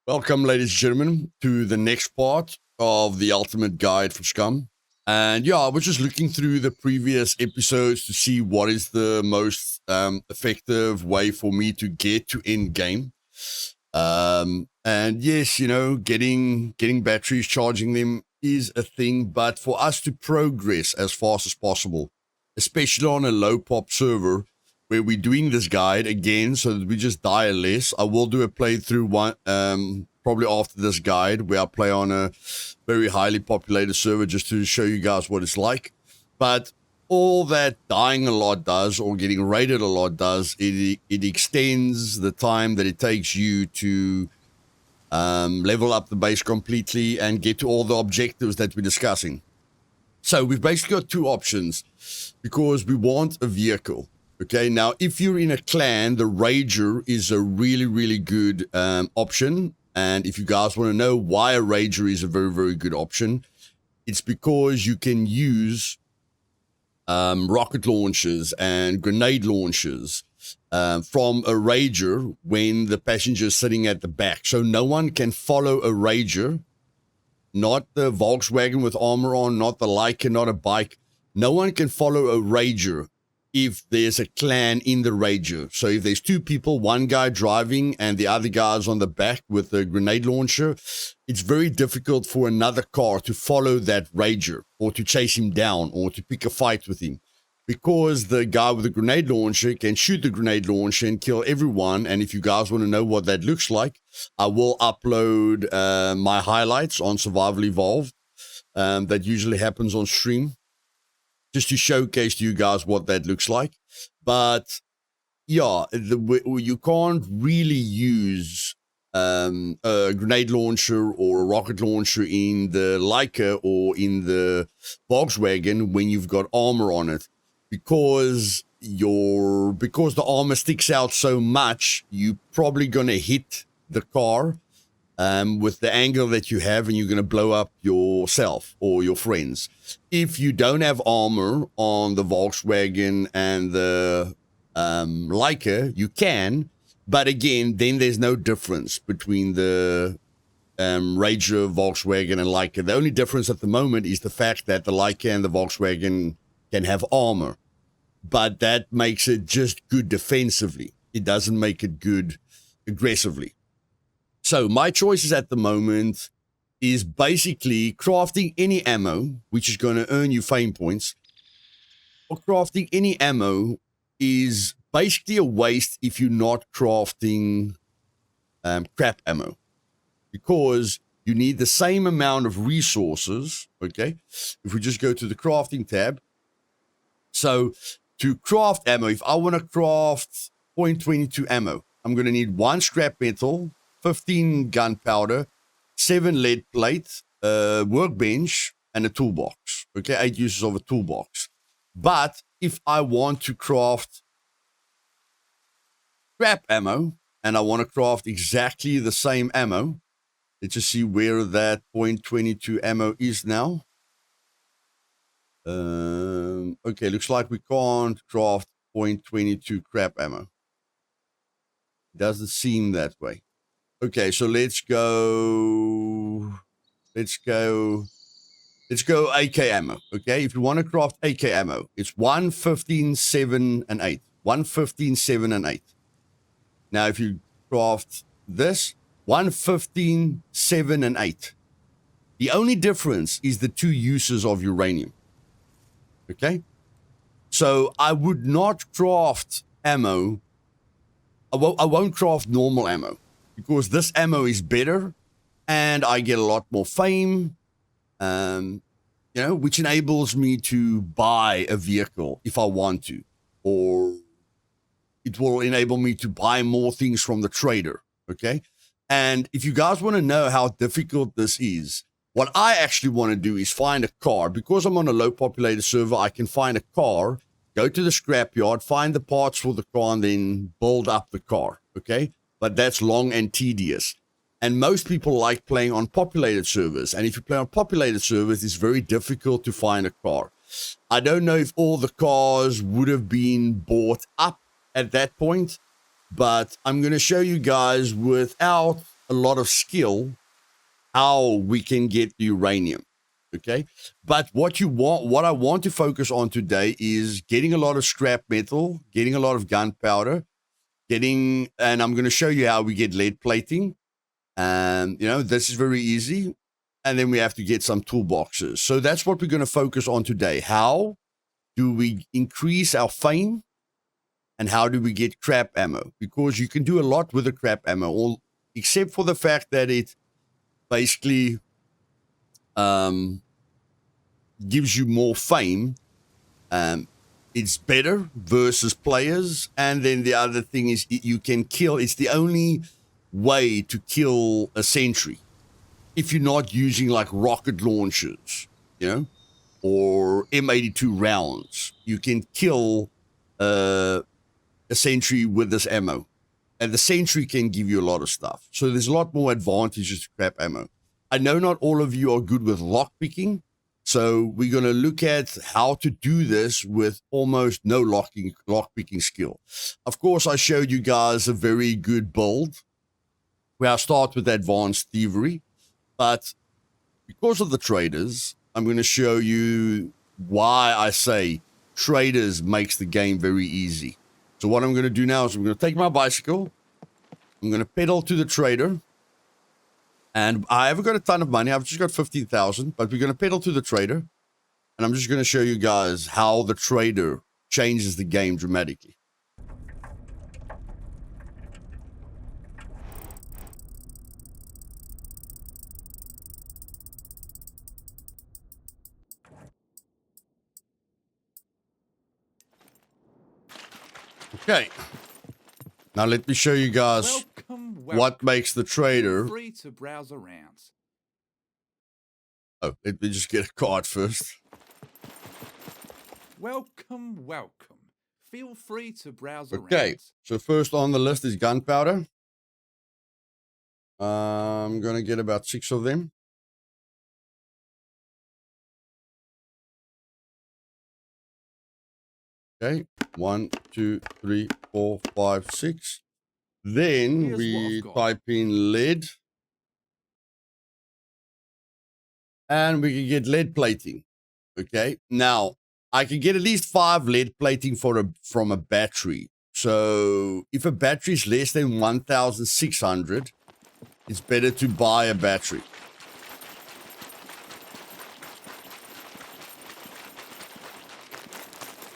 Welcome, ladies and gentlemen, to the next part of the ultimate guide for Scum. And yeah, I was just looking through the previous episodes to see what is the most effective way for me to get to end game. And yes, getting batteries, charging them is a thing, but for us to progress as fast as possible, especially on a low pop server, where we're doing this guide again so that we just die less. I will do a playthrough one probably after this guide where I play on a very highly populated server just to show you guys what it's like. But all that dying a lot does, or getting raided a lot does, it extends the time that it takes you to level up the base completely and get to all the objectives that we're discussing. So we've basically got two options because we want a vehicle. Okay, now if you're in a clan, the Rager is a really, really good option. And if you guys want to know why a Rager is a very, very good option, it's because you can use rocket launchers and grenade launchers from a Rager when the passenger is sitting at the back. So no one can follow a Rager, not the Volkswagen with armor on, not the Leica, not a bike. No one can follow a Rager if there's a clan in the Rager. So if there's two people, one guy driving and the other guy's on the back with a grenade launcher, it's very difficult for another car to follow that Rager or to chase him down or to pick a fight with him, because the guy with the grenade launcher can shoot the grenade launcher and kill everyone. And if you guys want to know what that looks like, I will upload my highlights on Survival Evolved. That usually happens on stream, just to showcase to you guys what that looks like. But yeah, you can't really use a grenade launcher or a rocket launcher in the Leica or in the Volkswagen when you've got armor on it, because the armor sticks out so much, you're probably going to hit the car with the angle that you have, and you're going to blow up yourself or your friends. If you don't have armor on the Volkswagen and the Leica, you can, but again, then there's no difference between the Rager, Volkswagen, and Leica. The only difference at the moment is the fact that the Leica and the Volkswagen can have armor, but that makes it just good defensively. It doesn't make it good aggressively. So my choices at the moment is basically crafting any ammo, which is going to earn you fame points. Or crafting any ammo is basically a waste if you're not crafting crap ammo, because you need the same amount of resources. Okay, if we just go to the crafting tab. So to craft ammo, if I want to craft .22 ammo, I'm going to need 1 scrap metal, 15 gunpowder, 7 lead plates, a workbench, and a toolbox. Okay, 8 uses of a toolbox. But if I want to craft scrap ammo, and I want to craft exactly the same ammo, let's just see where that .22 ammo is now. Okay, looks like we can't craft .22 crap ammo. Doesn't seem that way. Okay, so let's go AK ammo. Okay, if you want to craft AK ammo, it's 1, 15, 7, and 8. 1, 15, 7, and 8. Now, if you craft this, 1, 15, 7, and 8. The only difference is the 2 uses of uranium. Okay, so I would not craft ammo. I won't craft normal ammo, because this ammo is better and I get a lot more fame, which enables me to buy a vehicle if I want to, or it will enable me to buy more things from the trader. Okay. And if you guys want to know how difficult this is, what I actually want to do is find a car. Because I'm on a low populated server, I can find a car, go to the scrapyard, find the parts for the car, and then build up the car. Okay. But that's long and tedious. And most people like playing on populated servers. And if you play on populated servers, it's very difficult to find a car. I don't know if all the cars would have been bought up at that point, but I'm going to show you guys without a lot of skill how we can get the uranium. Okay. But what I want to focus on today is getting a lot of scrap metal, getting a lot of gunpowder, and I'm going to show you how we get lead plating. And, this is very easy. And then we have to get some toolboxes. So that's what we're going to focus on today. How do we increase our fame? And how do we get crap ammo? Because you can do a lot with the crap ammo, except for the fact that it basically gives you more fame. It's better versus players. And then the other thing is you can kill. It's the only way to kill a sentry if you're not using like rocket launchers, or M82 rounds. You can kill a sentry with this ammo. And the sentry can give you a lot of stuff. So there's a lot more advantages to crap ammo. I know not all of you are good with lockpicking. So we're going to look at how to do this with almost no lockpicking skill. Of course, I showed you guys a very good build where I start with advanced thievery. But because of the traders, I'm going to show you why I say traders makes the game very easy. So what I'm going to do now is I'm going to take my bicycle. I'm going to pedal to the trader. And I haven't got a ton of money. I've just got 15,000, but we're going to pedal to the trader. And I'm just going to show you guys how the trader changes the game dramatically. Okay. Now let me show you guys what makes the trader. Free to browse around. Oh, let me just get a card first. Welcome. Feel free to browse around. Okay, so first on the list is gunpowder. I'm going to get about 6 of them. Okay, 1, 2, 3, 4, 5, 6. Then we type in lead. And we can get lead plating. Okay, now I can get at least 5 lead plating from a battery. So if a battery is less than 1,600, it's better to buy a battery.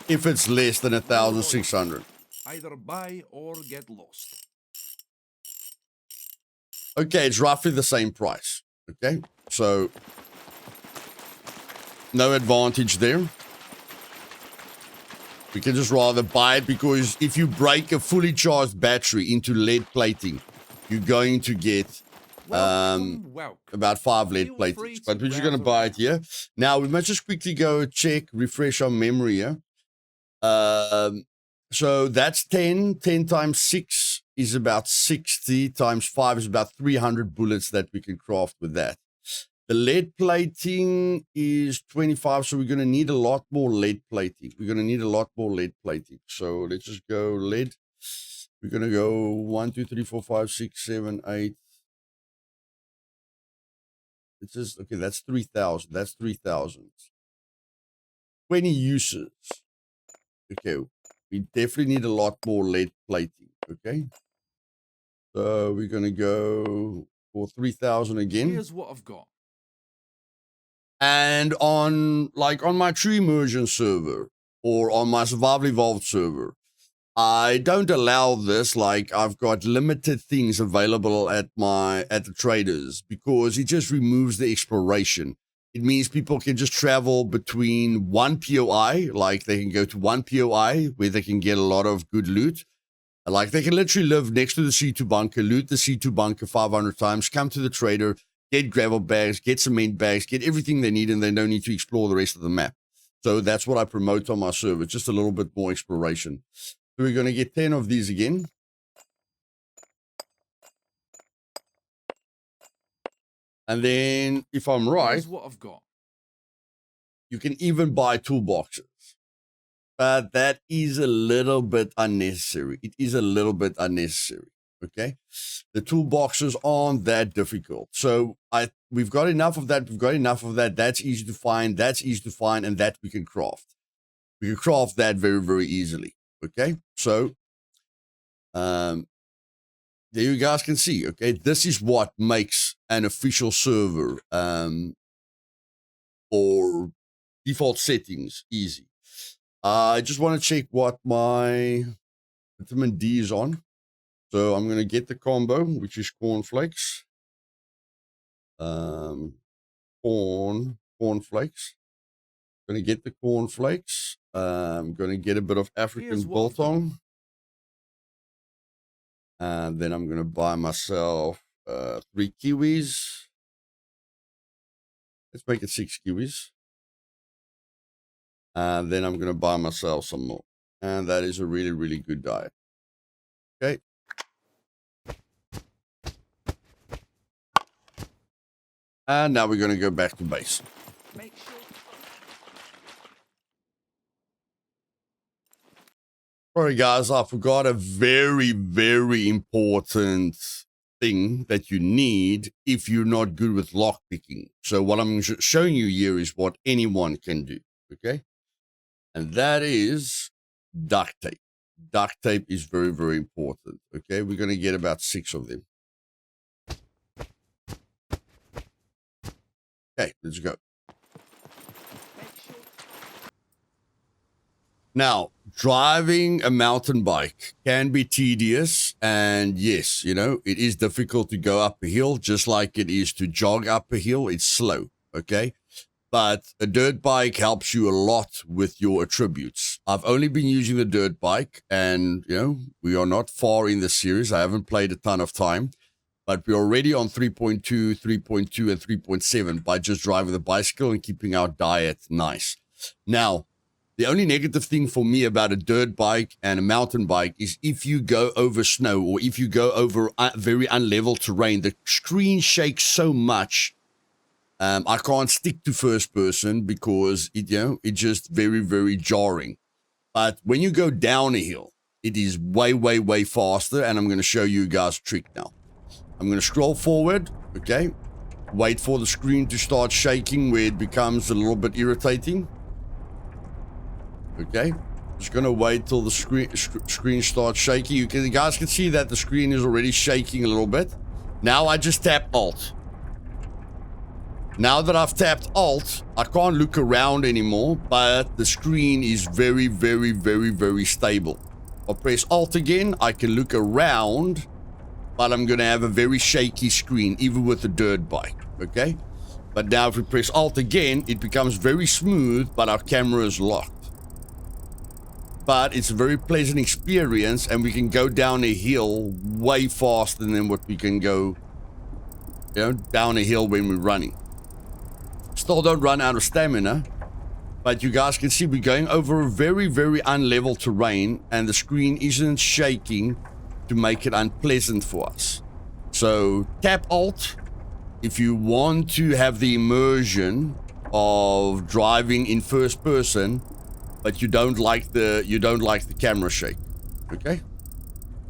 If it's less than 1,600. Either buy or get lost. Okay, it's roughly the same price. Okay, so no advantage there. We can just rather buy it because if you break a fully charged battery into lead plating, you're going to get about 5 lead platings. But we're just going to buy it here. Now, we must just quickly go check, refresh our memory here. So that's 10. 10 times 6 is about 60. Times 5 is about 300 bullets that we can craft with that. The lead plating is 25, so we're going to need a lot more lead plating. So let's just go lead. We're going to go 1, 2, 3, 4, 5, 6, 7, 8. It's just, okay, that's 3,000. That's 3,000. 20 uses. Okay, we definitely need a lot more lead plating, okay? So we're going to go for 3,000 again. Here's what I've got. And on my True Immersion server or on my Survival Evolved server, I don't allow this. Like, I've got limited things available at the traders because it just removes the exploration. It means people can just travel between one POI, like they can go to one POI where they can get a lot of good loot. Like they can literally live next to the C2 bunker, loot the C2 bunker 500 times, come to the trader, get gravel bags, get cement bags, get everything they need, and they don't need to explore the rest of the map. So that's what I promote on my server, just a little bit more exploration. So we're going to get 10 of these again. And then, if I'm right, here's what I've got. You can even buy toolboxes. But that is a little bit unnecessary. It is a little bit unnecessary. Okay, the toolboxes aren't that difficult. So we've got enough of that. We've got enough of that. That's easy to find. That's easy to find, and that we can craft. We can craft that very, very easily. Okay, so there you guys can see. Okay, this is what makes an official server or default settings easy. I just want to check what my vitamin D is on. So I'm going to get the combo, which is cornflakes. Cornflakes. Going to get the cornflakes. I'm going to get a bit of African biltong. And then I'm going to buy myself 3 kiwis. Let's make it 6 kiwis. And then I'm going to buy myself some more. And that is a really, really good diet. Okay. And now we're going to go back to base. Sorry, guys, I forgot a very, very important thing that you need if you're not good with lockpicking. So what I'm showing you here is what anyone can do, okay? And that is duct tape. Duct tape is very, very important, okay? We're going to get about 6 of them. Okay, let's go. Now, driving a mountain bike can be tedious, and yes, you know, it is difficult to go up a hill, just like it is to jog up a hill. It's slow, okay? But a dirt bike helps you a lot with your attributes. I've only been using the dirt bike, and, you know, we are not far in the series. I haven't played a ton of time, but we're already on 3.2, 3.2, and 3.7 by just driving the bicycle and keeping our diet nice. Now, the only negative thing for me about a dirt bike and a mountain bike is if you go over snow or if you go over very unlevel terrain, the screen shakes so much. I can't stick to first person because it's just very, very jarring. But when you go down a hill, it is way, way, way faster. And I'm going to show you guys a trick now. I'm going to scroll forward. Okay. Wait for the screen to start shaking where it becomes a little bit irritating. Okay, just gonna wait till the screen starts shaking. You guys can see that the screen is already shaking a little bit. Now I just tap Alt. Now that I've tapped Alt, I can't look around anymore, but the screen is very, very, very, very stable. I'll press Alt again. I can look around, but I'm gonna have a very shaky screen, even with the dirt bike. Okay, but now if we press Alt again, it becomes very smooth, but our camera is locked. But it's a very pleasant experience, and we can go down a hill way faster than what we can go, down a hill when we're running. Still don't run out of stamina, but you guys can see we're going over a very, very unlevel terrain, and the screen isn't shaking to make it unpleasant for us. So tap Alt if you want to have the immersion of driving in first person, but you don't like the camera shake. Okay,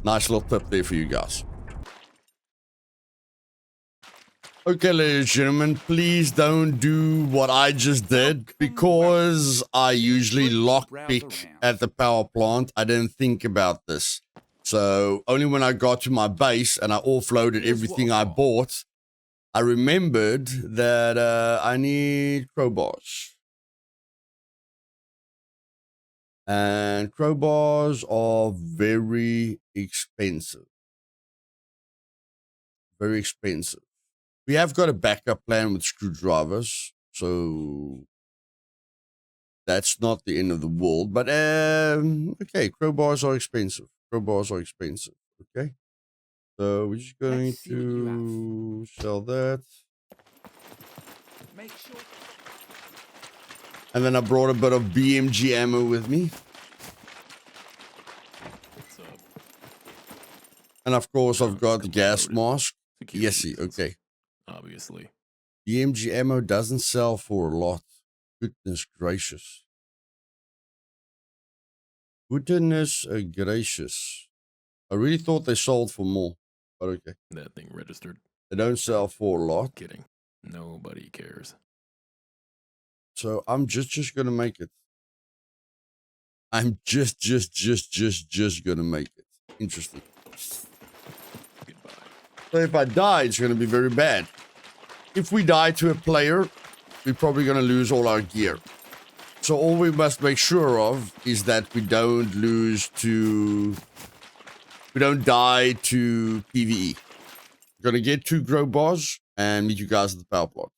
nice little tip there for you guys. Okay, ladies and gentlemen, please don't do what I just did, because I usually lockpick at the power plant. I didn't think about this, so only when I got to my base and I offloaded everything I bought, I remembered that I need crowbars. And crowbars are very expensive. Very expensive. We have got a backup plan with screwdrivers, so that's not the end of the world. But, okay, crowbars are expensive. Crowbars are expensive, okay? So we're just going to sell that. Make sure. And then I brought a bit of BMG ammo with me. And of course, I've got the gas mask. Yes, okay. Obviously. BMG ammo doesn't sell for a lot. Goodness gracious. Goodness gracious. I really thought they sold for more. But okay. That thing registered. They don't sell for a lot. Kidding. Nobody cares. So I'm just gonna make it. I'm just gonna make it. Interesting. Goodbye. So if I die, it's gonna be very bad. If we die to a player, we're probably gonna lose all our gear. So all we must make sure of is that we don't die to PvE. We're gonna get 2 grow bars and meet you guys at the power plant.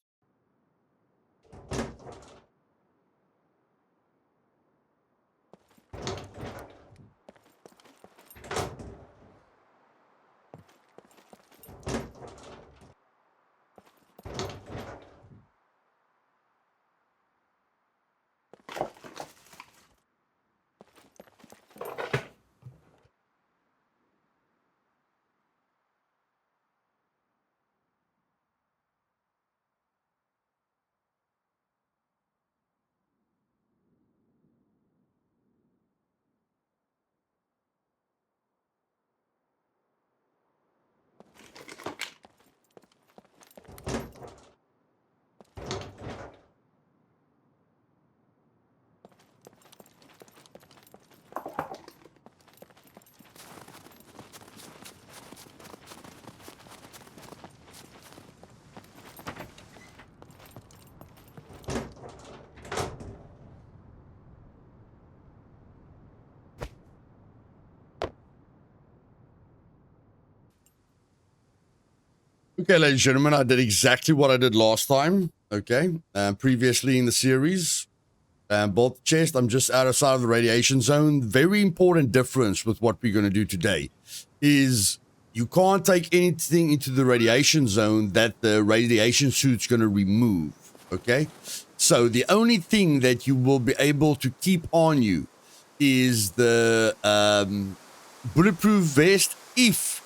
Okay, ladies and gentlemen, I did exactly what I did last time. Okay, previously in the series. Both chest, I'm just outside of the radiation zone. Very important difference with what we're going to do today is you can't take anything into the radiation zone that the radiation suit's going to remove. Okay, so the only thing that you will be able to keep on you is the bulletproof vest if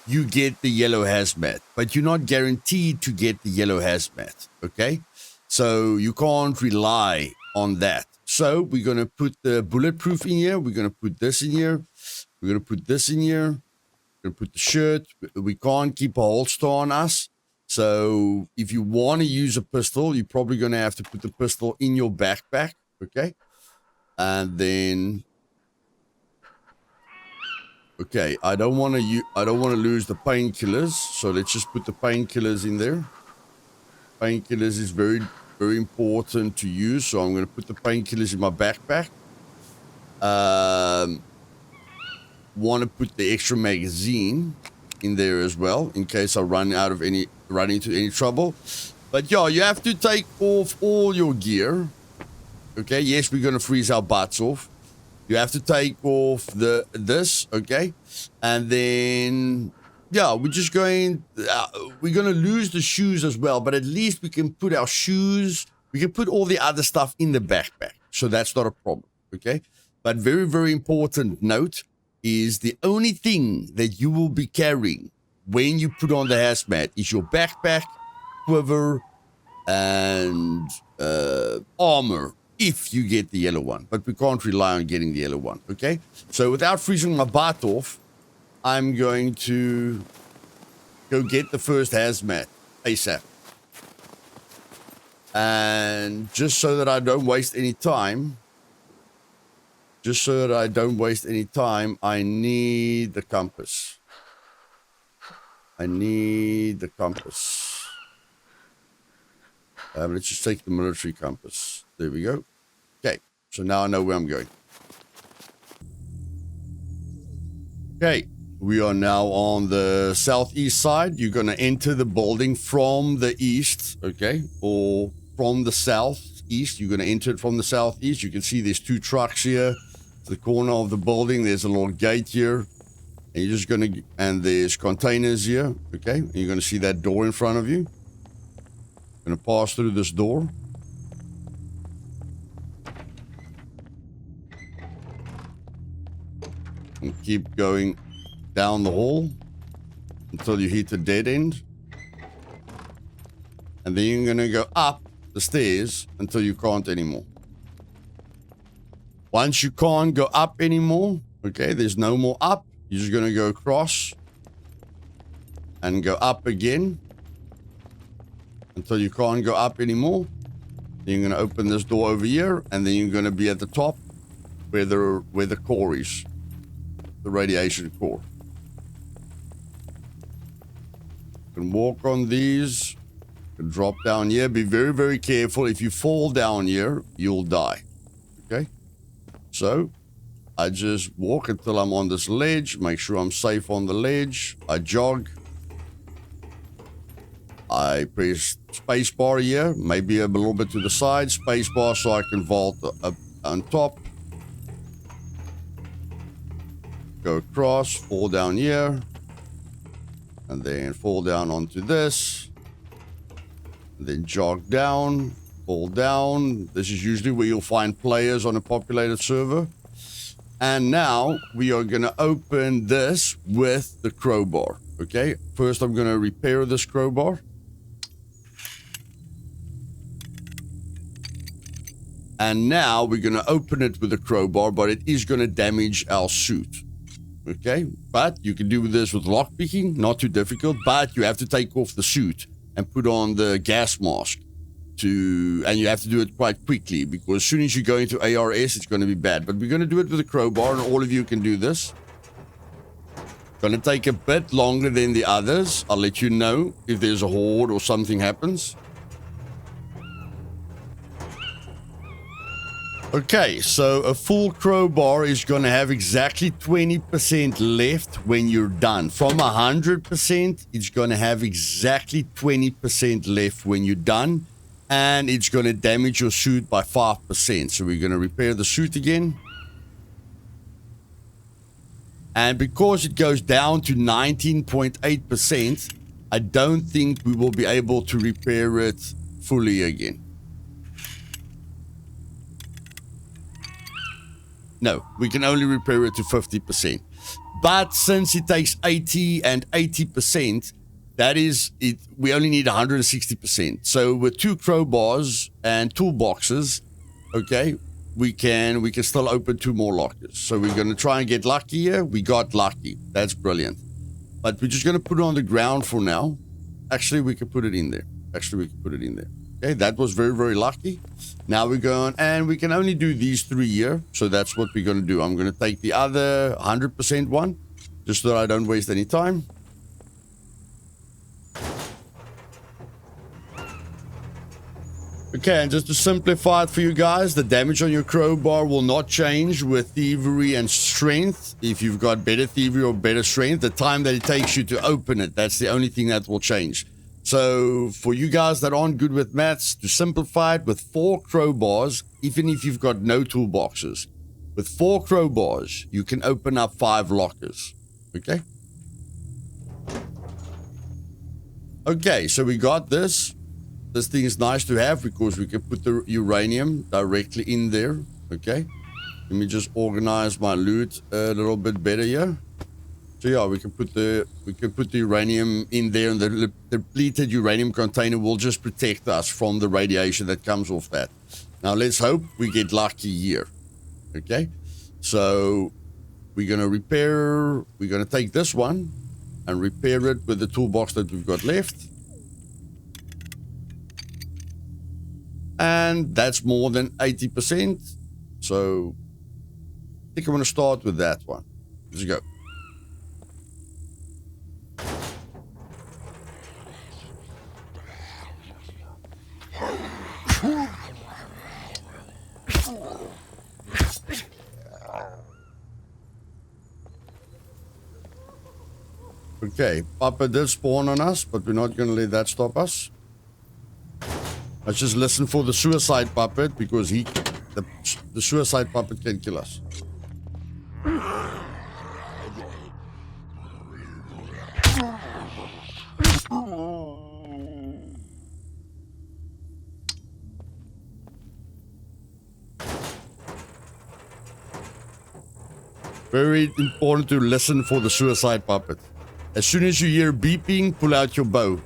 you get the yellow hazmat, but you're not guaranteed to get the yellow hazmat. Okay, so you can't rely on that. So we're going to put the bulletproof in here. We're going to put this in here. We're going to put this in here. We're going to put the shirt. We can't keep a holster on us. So if you want to use a pistol, you're probably going to have to put the pistol in your backpack. Okay. And then, okay, I don't want to lose the painkillers. So let's just put the painkillers in there. Painkillers is very important to use, so I'm going to put the painkillers in my backpack. Want to put the extra magazine in there as well in case I run into any trouble. But yeah, you have to take off all your gear. Okay, yes, we're going to freeze our butts off. You have to take off this, okay, and then. Yeah, we're going to lose the shoes as well, but at least we can put our shoes, we can put all the other stuff in the backpack. So that's not a problem, okay? But very, very important note is the only thing that you will be carrying when you put on the hazmat is your backpack, quiver, and armor if you get the yellow one. But we can't rely on getting the yellow one, okay? So without freezing my butt off, I'm going to go get the first hazmat ASAP. And just so that I don't waste any time, I need the compass. Let's just take the military compass. There we go. Okay, so now I know where I'm going. Okay. We are now on the southeast side. You're going to enter the building from the east, okay? Or from the southeast. You're going to enter it from the southeast. You can see there's 2 trucks here. To the corner of the building, there's a little gate here. And you're just going to, and there's containers here, okay? And you're going to see that door in front of you. Going to pass through this door. And keep going down the hall until you hit the dead end. And then you're going to go up the stairs until you can't anymore. Once you can't go up anymore, okay, there's no more up. You're just going to go across. and go up again until you can't go up anymore. Then you're going to open this door over here, and then you're going to be at the top where the core is, the radiation core. You can walk on these, you can drop down here. Be very, very careful. If you fall down here, you'll die. Okay? So, I just walk until I'm on this ledge, make sure I'm safe on the ledge. I jog. I press spacebar here, maybe a little bit to the side, spacebar so I can vault up on top. Go across, fall down here, and then fall down onto this, and then jog down, fall down. This is usually where you'll find players on a populated server. And now we are going to open this with the crowbar. Okay, first I'm going to repair this crowbar. And now we're going to open it with a crowbar, but it is going to damage our suit. Okay, but you can do this with lockpicking, not too difficult, but you have to take off the suit and put on the gas mask. And you have to do it quite quickly, because as soon as you go into ARS, it's going to be bad. But we're going to do it with a crowbar, and all of you can do this. Going to take a bit longer than the others. I'll let you know if there's a horde or something happens. Okay, so a full crowbar is going to have exactly 20% left when you're done. From 100%, it's going to have exactly 20% left when you're done. And it's going to damage your suit by 5%. So we're going to repair the suit again. And because it goes down to 19.8%, I don't think we will be able to repair it fully again. No, we can only repair it to 50%. But since it takes 80 and 80%, that is it. We only need 160%. So with 2 crowbars and toolboxes, okay, we can still open 2 more lockers. So we're going to try and get lucky here. We got lucky. That's brilliant. But we're just going to put it on the ground for now. Actually, we can put it in there. Okay, that was very, very lucky. Now we're going, and we can only do these 3 here. So that's what we're going to do. I'm going to take the other 100% one, just so that I don't waste any time. Okay, and just to simplify it for you guys, the damage on your crowbar will not change with thievery and strength. If you've got better thievery or better strength, the time that it takes you to open it, that's the only thing that will change. So for you guys that aren't good with maths, to simplify it, with 4 crowbars, even if you've got no toolboxes, with 4 crowbars, you can open up 5 lockers. Okay? Okay, so we got this. This thing is nice to have because we can put the uranium directly in there. Okay? Let me just organize my loot a little bit better here. So yeah, we can put the uranium in there, and the depleted uranium container will just protect us from the radiation that comes off that. Now let's hope we get lucky here. Okay? So we're gonna take this one and repair it with the toolbox that we've got left. And that's more than 80%. So I think I'm gonna start with that one. Let's go. Okay, Papa did spawn on us, but we're not going to let that stop us. Let's just listen for the suicide puppet, because the suicide puppet can kill us. Very important to listen for the suicide puppet. As soon as you hear beeping, pull out your bow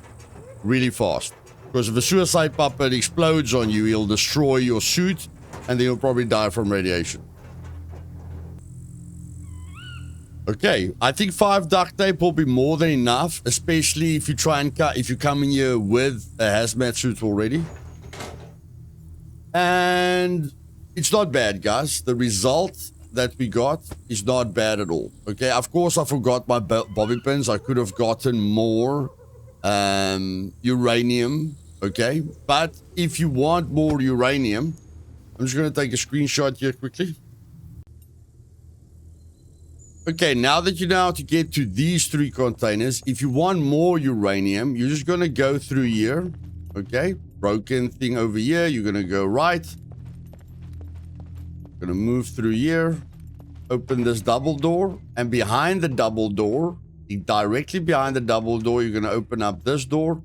really fast. Because if a suicide puppet explodes on you, he'll destroy your suit, and then you'll probably die from radiation. Okay, I think 5 duct tape will be more than enough, especially if you try and if you come in here with a hazmat suit already. And it's not bad, guys. The result that we got is not bad at all. Okay, of course I forgot my bobby pins. I could have gotten more uranium. Okay, but if you want more uranium, I'm just going to take a screenshot here quickly. Okay, now that you know how to get to these 3 containers, if you want more uranium, you're just going to go through here. Okay, broken thing over here. You're going to go right. Going to move through here. Open this double door. And behind the double door, directly behind the double door, you're going to open up this door.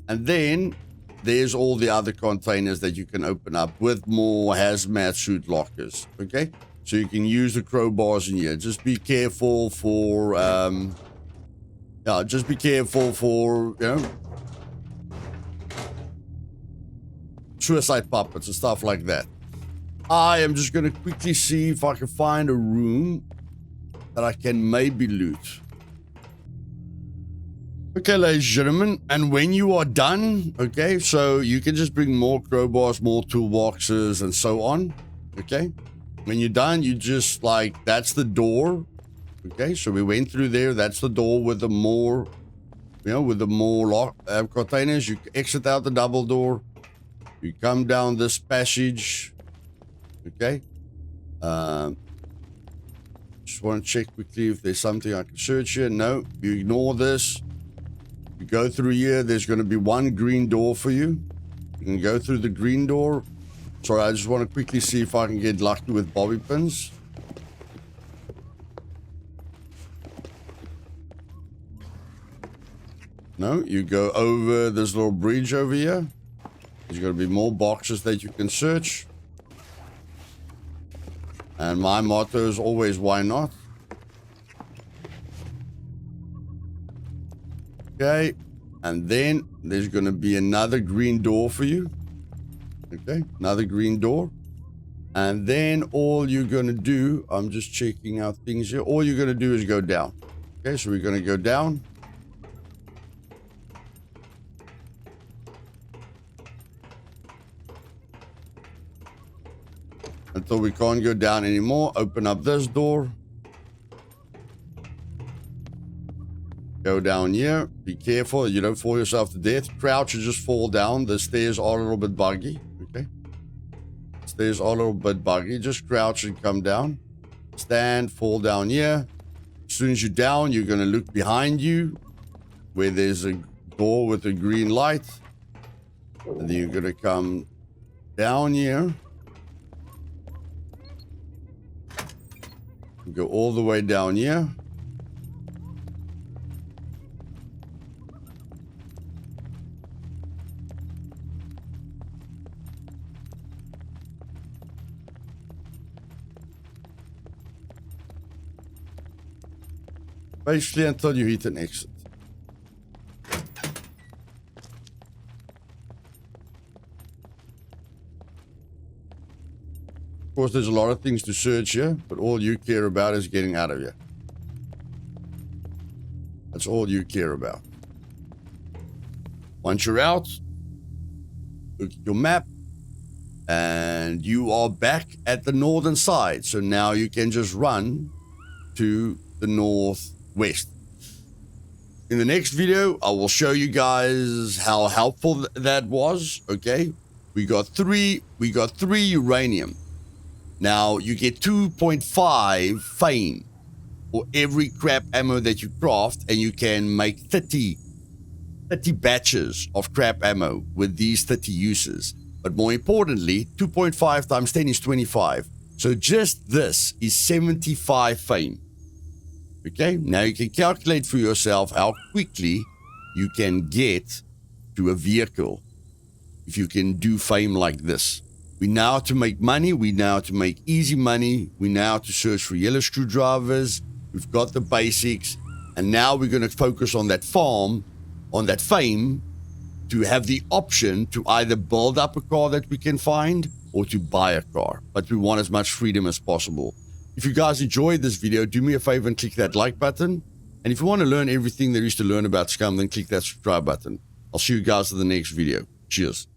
And then there's all the other containers that you can open up with more hazmat suit lockers. Okay? So you can use the crowbars in here. Just be careful for, just be careful for, suicide puppets and stuff like that. I am just going to quickly see if I can find a room that I can maybe loot. Okay, ladies and gentlemen, and when you are done, okay, so you can just bring more crowbars, more toolboxes, and so on, okay? When you're done, you just, like, that's the door, okay? So we went through there, that's the door with the more, with the more containers. You exit out the double door, you come down this passage, okay? Just want to check quickly if there's something I can search here. No, you ignore this. You go through here, there's going to be 1 green door for you. You can go through the green door. Sorry, I just want to quickly see if I can get lucky with bobby pins. No, you go over this little bridge over here. There's going to be more boxes that you can search. And my motto is always, why not? Okay, and then there's going to be another green door for you. Okay, another green door. And then all you're going to do, I'm just checking out things here. All you're going to do is go down. Okay, so we're going to go down. Until we can't go down anymore. Open up this door. Go down here. Be careful you don't fall yourself to death. Crouch and just fall down. The stairs are a little bit buggy. Okay. Stairs are a little bit buggy. Just crouch and come down. Stand, fall down here. As soon as you're down, you're going to look behind you where there's a door with a green light. And then you're going to come down here. Go all the way down here. Basically until you hit an exit. Of course, there's a lot of things to search here, but all you care about is getting out of here. That's all you care about. Once you're out, look at your map, and you are back at the northern side. So now you can just run to the northwest. In the next video, I will show you guys how helpful that was. Okay, we got three uranium. Now you get 2.5 fame for every crap ammo that you craft, and you can make 30 batches of crap ammo with these 30 uses. But more importantly, 2.5 times 10 is 25. So just this is 75 fame. Okay, now you can calculate for yourself how quickly you can get to a vehicle if you can do fame like this. We know how to make money. We know how to make easy money. We know how to search for yellow screwdrivers. We've got the basics. And now we're going to focus on that farm, on that fame, to have the option to either build up a car that we can find or to buy a car. But we want as much freedom as possible. If you guys enjoyed this video, do me a favor and click that like button. And if you want to learn everything there is to learn about Scum, then click that subscribe button. I'll see you guys in the next video. Cheers.